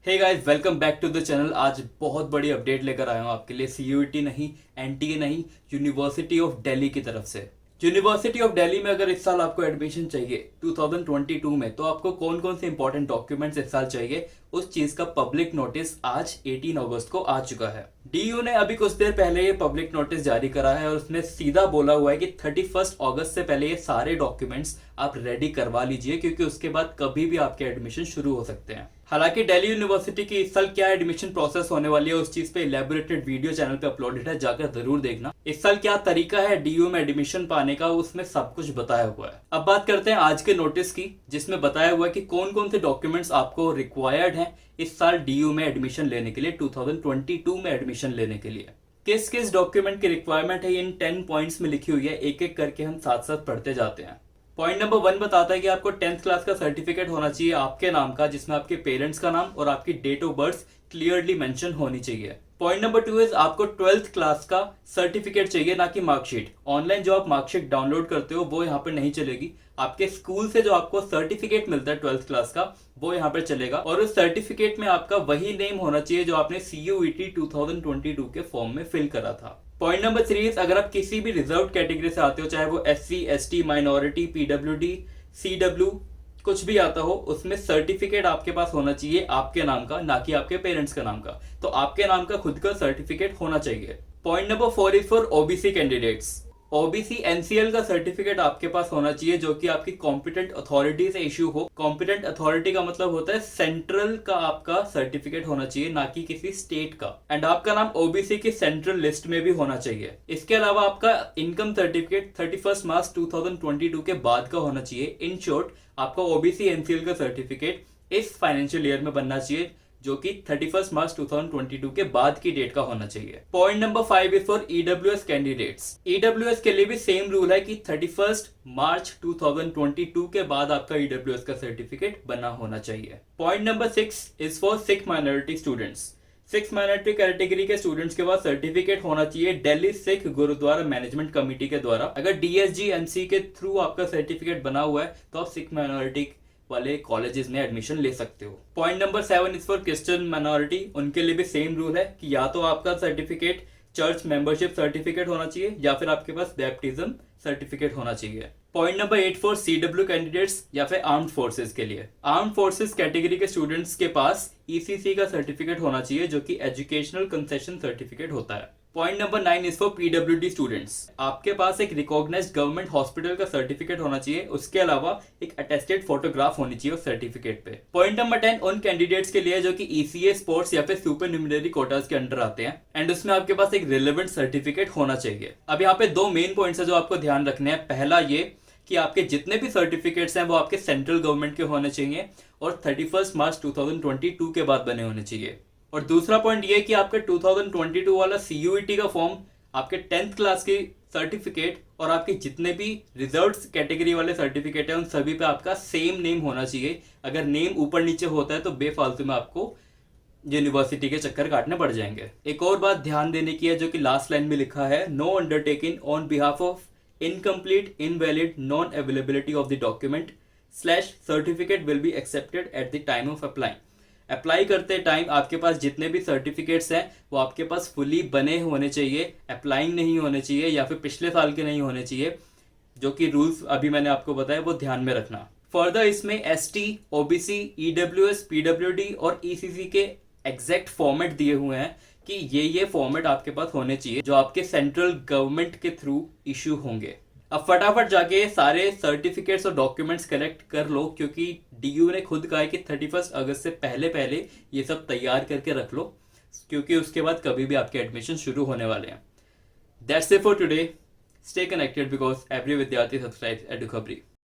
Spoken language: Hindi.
Hey guys, welcome back to the channel. आज बहुत बड़ी अपडेट लेकर आया हूँ आपके लिए। सीयूईटी नहीं, एनटीए नहीं, यूनिवर्सिटी ऑफ दिल्ली की तरफ से। यूनिवर्सिटी ऑफ दिल्ली में अगर इस साल आपको एडमिशन चाहिए 2022 में, तो आपको कौन कौन से इंपॉर्टेंट डॉक्यूमेंट्स इस साल चाहिए, उस चीज का पब्लिक नोटिस आज 18 अगस्त को आ चुका है। डीयू ने अभी कुछ देर पहले ये पब्लिक नोटिस जारी करा है और उसने सीधा बोला हुआ है कि 31 अगस्त से पहले ये सारे डॉक्यूमेंट्स आप रेडी करवा लीजिए, क्योंकि उसके बाद कभी भी आपके एडमिशन शुरू हो सकते हैं। हालांकि दिल्ली यूनिवर्सिटी की इस साल क्या एडमिशन प्रोसेस होने वाली है, उस चीज पे इलेबोरेटेड वीडियो चैनल पे अपलोडेड है, जाकर जरूर देखना। इस साल क्या तरीका है डीयू में एडमिशन पाने का, उसमें सब कुछ बताया हुआ है। अब बात करते हैं आज के नोटिस की, जिसमें बताया हुआ है कि कौन कौन से डॉक्यूमेंट्स आपको रिक्वायर्ड हैं इस साल डीयू में एडमिशन लेने के लिए, 2022 में एडमिशन लेने के लिए। किस किस डॉक्यूमेंट की रिक्वायरमेंट है, इन 10 पॉइंट्स में लिखी हुई है। एक एक करके हम साथ साथ पढ़ते जाते हैं। पॉइंट नंबर 1 बताता है कि आपको 10th क्लास का सर्टिफिकेट होना चाहिए आपके नाम का, जिसमें आपके पेरेंट्स का नाम और आपकी date of birth clearly mention होनी चाहिए। पॉइंट नंबर 2 इज आपको 12th क्लास का सर्टिफिकेट चाहिए, ना कि मार्कशीट। ऑनलाइन जो आप मार्कशीट डाउनलोड करते हो वो यहाँ पे नहीं चलेगी। आपके स्कूल से जो आपको सर्टिफिकेट मिलता है 12th क्लास का, वो यहाँ पर चलेगा। और उस सर्टिफिकेट में आपका वही नेम होना चाहिए जो आपने सीयूईटी 2022 के फॉर्म में फिल करा था। पॉइंट नंबर 3, अगर आप किसी भी रिजर्व कैटेगरी से आते हो, चाहे वो SC, ST, minority, PWD, CW, कुछ भी आता हो, उसमें सर्टिफिकेट आपके पास होना चाहिए आपके नाम का, ना कि आपके पेरेंट्स का नाम का। तो आपके नाम का खुद का सर्टिफिकेट होना चाहिए। Point number 4 is for OBC candidates. OBC NCL का सर्टिफिकेट आपके पास होना चाहिए, जो कि आपकी कॉम्पिटेंट अथॉरिटी से इश्यू हो। कॉम्पिटेंट अथॉरिटी का मतलब होता है सेंट्रल का आपका सर्टिफिकेट होना चाहिए, ना कि किसी स्टेट का। एंड आपका नाम ओबीसी की सेंट्रल लिस्ट में भी होना चाहिए। इसके अलावा आपका इनकम सर्टिफिकेट 31 मार्च 2022 के बाद का होना चाहिए। इन शॉर्ट, आपका ओबीसी एनसीएल का सर्टिफिकेट इस फाइनेंशियल ईयर में बनना चाहिए, जो कि 31 मार्च 2022 के बाद की डेट का होना चाहिए। Point number 5 is for EWS candidates. EWS के लिए भी सेम रूल है कि 31 मार्च 2022 के बाद आपका ईडब्ल्यूएस का सर्टिफिकेट बना होना चाहिए। Point number 6 is for Sikh minority students. Six minority category के स्टूडेंट्स के पास सर्टिफिकेट होना चाहिए दिल्ली सिख गुरुद्वारा मैनेजमेंट कमेटी के द्वारा। अगर डीएसजीएमसी के थ्रू आपका सर्टिफिकेट बना हुआ है, तो आप सिख माइनॉरिटी वाले कॉलेजेस में एडमिशन ले सकते हो। Point number 7 is for Christian minority. उनके लिए भी सेम रूल है कि या तो आपका सर्टिफिकेट चर्च मेंबरशिप सर्टिफिकेट होना चाहिए, या फिर आपके पास बैप्टिज्म सर्टिफिकेट होना चाहिए। Point number 8 for CW candidates या फिर आर्म्ड फोर्सेस के लिए। आर्म्ड फोर्सेस कैटेगरी के स्टूडेंट्स के पास ईसीसी का सर्टिफिकेट होना चाहिए, जो कि एजुकेशनल कंसेशन सर्टिफिकेट होता है। Point number 9 is for PWD students. आपके पास एक रिकॉग्नाइज्ड गवर्नमेंट हॉस्पिटल का सर्टिफिकेट होना चाहिए, उसके अलावा एक अटेस्टेड फोटोग्राफ होनी चाहिए उस सर्टिफिकेट पे। पॉइंट नंबर 10 उन कैंडिडेट्स के लिए जो कि ईसीए स्पोर्ट्स या फिर सुपर न्यूमररी कोटास के अंडर आते हैं, एंड उसमें आपके पास एक रिलेवेंट सर्टिफिकेट होना चाहिए। अब यहाँ पे 2 मेन पॉइंट्स है जो आपको ध्यान रखने हैं। पहला ये कि आपके जितने भी सर्टिफिकेट्स हैं वो आपके सेंट्रल गवर्नमेंट के होने चाहिए और 31 मार्च 2022 के बाद बने होने चाहिए। और दूसरा पॉइंट ये कि आपके 2022 वाला सीयूईटी का फॉर्म, आपके 10th क्लास की सर्टिफिकेट और आपके जितने भी रिजर्व कैटेगरी वाले सर्टिफिकेट हैं, उन सभी पे आपका सेम नेम होना चाहिए। अगर नेम ऊपर नीचे होता है तो बेफालतू में आपको यूनिवर्सिटी के चक्कर काटने पड़ जाएंगे। एक और बात ध्यान देने की है, जो कि लास्ट लाइन में लिखा है, no undertaking on behalf of incomplete, invalid, non availability of the document / certificate will be accepted at the time of apply. Apply करते टाइम आपके पास जितने भी सर्टिफिकेट्स हैं वो आपके पास फुली बने होने चाहिए, अप्लाइंग नहीं होने चाहिए या फिर पिछले साल के नहीं होने चाहिए। जो कि रूल्स अभी मैंने आपको बताया वो ध्यान में रखना। फर्दर इसमें एसटी, ओबीसी, ईडब्ल्यूएस, पीडब्ल्यूडी और ईसीसी के एग्जैक्ट फॉर्मेट दिए हुए हैं कि ये फॉर्मेट आपके पास होने चाहिए जो आपके सेंट्रल गवर्नमेंट के थ्रू इश्यू होंगे। अब फटाफट जाके सारे सर्टिफिकेट्स और डॉक्यूमेंट्स कलेक्ट कर लो, क्योंकि डीयू ने खुद कहा है कि 31 अगस्त से पहले पहले ये सब तैयार करके रख लो, क्योंकि उसके बाद कभी भी आपके एडमिशन शुरू होने वाले हैं। That's it for today. Stay connected because every विद्यार्थी सब्सक्राइब्स एडुखबरी।